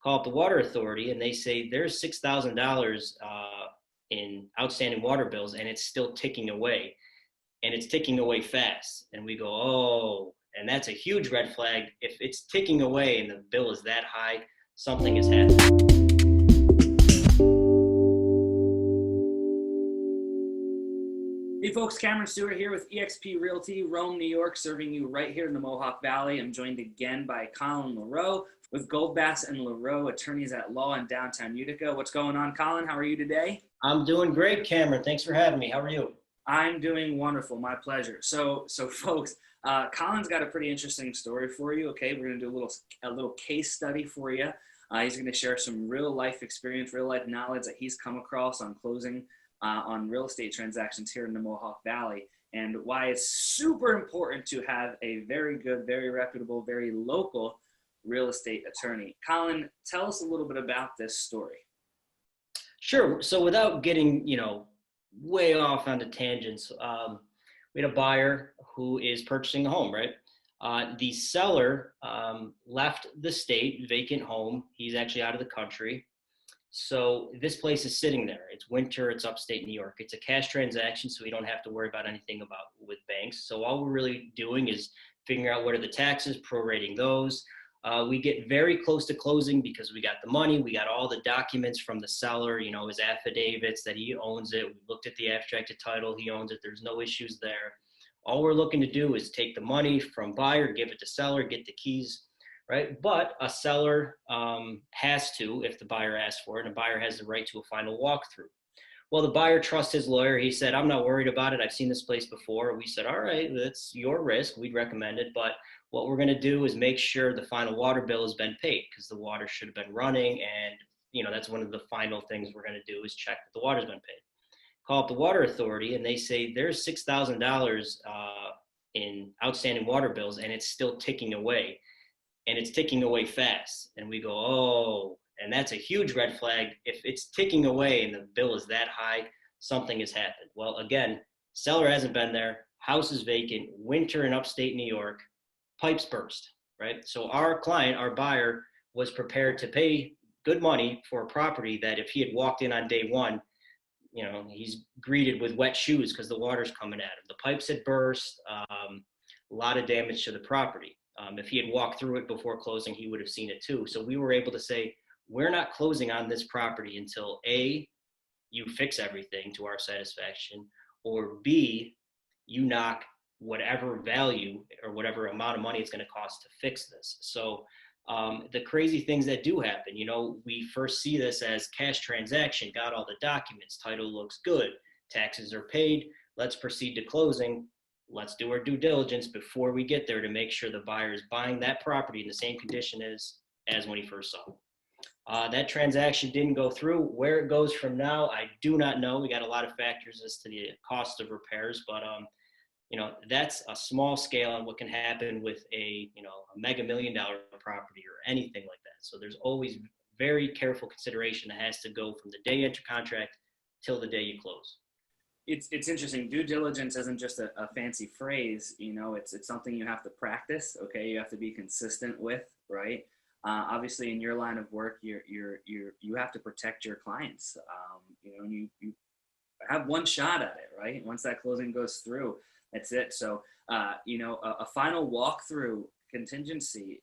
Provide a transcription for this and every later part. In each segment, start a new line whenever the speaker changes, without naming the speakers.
Call up the water authority and they say there's $6,000 in outstanding water bills and it's still ticking away and it's ticking away fast. And we go, oh, and that's a huge red flag. If it's ticking away and the bill is that high, something is happening.
Hey folks, Cameron Stewart here with eXp Realty, Rome, New York, serving you right here in the Mohawk Valley. I'm joined again by Colin LaReaux with Goldbass and LaReaux, attorneys at law in downtown Utica. What's going on, Colin? How are you today?
I'm doing great, Cameron. Thanks for having me. How are you?
I'm doing wonderful. My pleasure. So folks, Colin's got a pretty interesting story for you. Okay, we're going to do a little case study for you. He's going to share some real life experience, real life knowledge that he's come across on closing on real estate transactions here in the Mohawk Valley, and why it's super important to have a very good, very reputable, very local real estate attorney. Colin, tell us a little bit about this story.
Sure. So without getting, way off onto tangents, we had a buyer who is purchasing a home, right? The seller left the state, vacant home. He's actually out of the country. So this place is sitting there. It's winter, it's upstate New York. It's a cash transaction, so we don't have to worry about anything with banks. So all we're really doing is figuring out what are the taxes, prorating those. We get very close to closing because we got the money, we got all the documents from the seller, his affidavits that he owns it. We looked at the abstracted title, he owns it, there's no issues there. All we're looking to do is take the money from buyer, give it to seller, get the keys. Right, but a seller has to, if the buyer asks for it, and a buyer has the right to a final walkthrough. Well, the buyer trusts his lawyer. He said, I'm not worried about it. I've seen this place before. We said, all right, that's your risk. We'd recommend it. But what we're going to do is make sure the final water bill has been paid because the water should have been running. And, that's one of the final things we're going to do is check that the water's been paid. Call up the water authority and they say there's $6,000 in outstanding water bills and it's still ticking away. And it's ticking away fast. And we go, oh, and that's a huge red flag. If it's ticking away and the bill is that high, something has happened. Well, again, seller hasn't been there, house is vacant, winter in upstate New York, pipes burst, right? So our client, our buyer, was prepared to pay good money for a property that if he had walked in on day one, he's greeted with wet shoes because the water's coming at him. The pipes had burst, a lot of damage to the property. If he had walked through it before closing, he would have seen it too. So we were able to say, we're not closing on this property until A, you fix everything to our satisfaction, or B, you knock whatever value or whatever amount of money it's going to cost to fix this. So the crazy things that do happen, we first see this as cash transaction, got all the documents, title looks good, taxes are paid, let's proceed to closing. Let's do our due diligence before we get there to make sure the buyer is buying that property in the same condition as when he first saw it. That transaction didn't go through. Where it goes from now, I do not know. We got a lot of factors as to the cost of repairs, but that's a small scale on what can happen with a mega $1 million property or anything like that. So there's always very careful consideration that has to go from the day you enter contract till the day you close.
It's interesting. Due diligence isn't just a fancy phrase, it's something you have to practice. Okay. You have to be consistent with, right? Obviously in your line of work, you have to protect your clients. And you have one shot at it, right? Once that closing goes through, that's it. So, a final walkthrough contingency,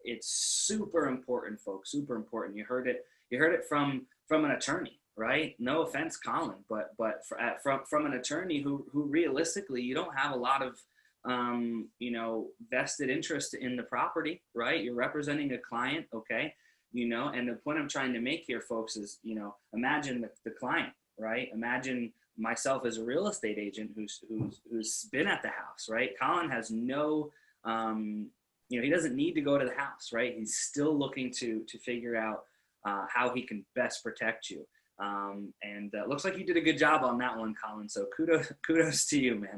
it's super important, folks, super important. You heard it from an attorney. Right? No offense, Colin, but from an attorney who realistically, you don't have a lot of, vested interest in the property, right? You're representing a client, okay? And the point I'm trying to make here, folks, is, imagine the client, right? Imagine myself as a real estate agent who's been at the house, right? Colin has no, he doesn't need to go to the house, right? He's still looking to figure out how he can best protect you. And looks like you did a good job on that one, Colin. So kudos to you, man.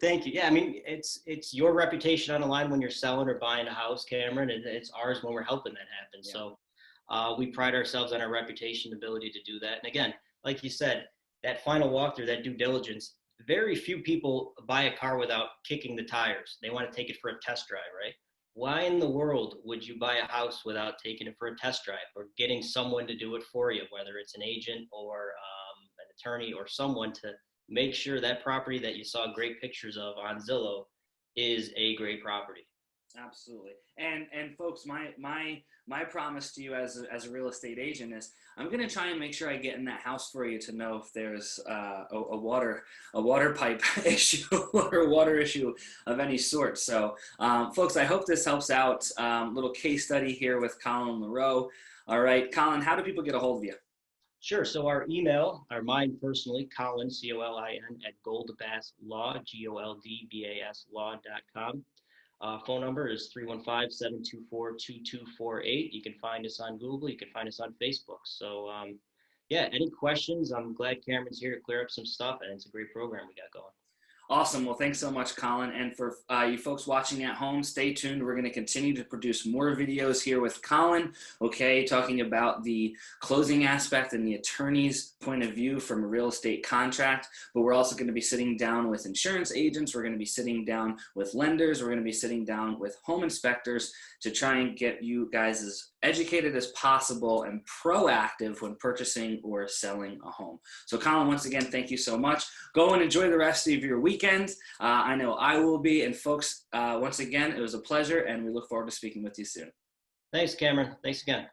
Thank you. Yeah, I mean, it's your reputation on the line when you're selling or buying a house, Cameron, and it's ours when we're helping that happen. Yeah. So we pride ourselves on our reputation, ability to do that. And again, like you said, that final walkthrough, that due diligence, very few people buy a car without kicking the tires. They want to take it for a test drive, right? why in the world would you buy a house without taking it for a test drive or getting someone to do it for you, whether it's an agent or an attorney or someone to make sure that property that you saw great pictures of on Zillow is a great property?
Absolutely. And folks, my promise to you as a real estate agent is I'm going to try and make sure I get in that house for you to know if there's a water pipe issue or a water issue of any sort. So, folks, I hope this helps out. Little case study here with Colin LaReaux. All right, Colin, how do people get a hold of you?
Sure. So our email, or mine personally, Colin, Colin, at goldbasslaw, GOLDBAS law.com. Phone number is 315-724-2248. You can find us on Google. You can find us on Facebook. So, yeah, any questions? I'm glad Cameron's here to clear up some stuff, and it's a great program we got going.
Awesome. Well, thanks so much, Colin. And for you folks watching at home, stay tuned. We're going to continue to produce more videos here with Colin, okay, talking about the closing aspect and the attorney's point of view from a real estate contract. But we're also going to be sitting down with insurance agents. We're going to be sitting down with lenders. We're going to be sitting down with home inspectors to try and get you guys as educated as possible and proactive when purchasing or selling a home. So, Colin, once again, thank you so much. Go and enjoy the rest of your weekend. I know I will be. And folks, once again, it was a pleasure, and we look forward to speaking with you soon.
Thanks, Cameron. Thanks again.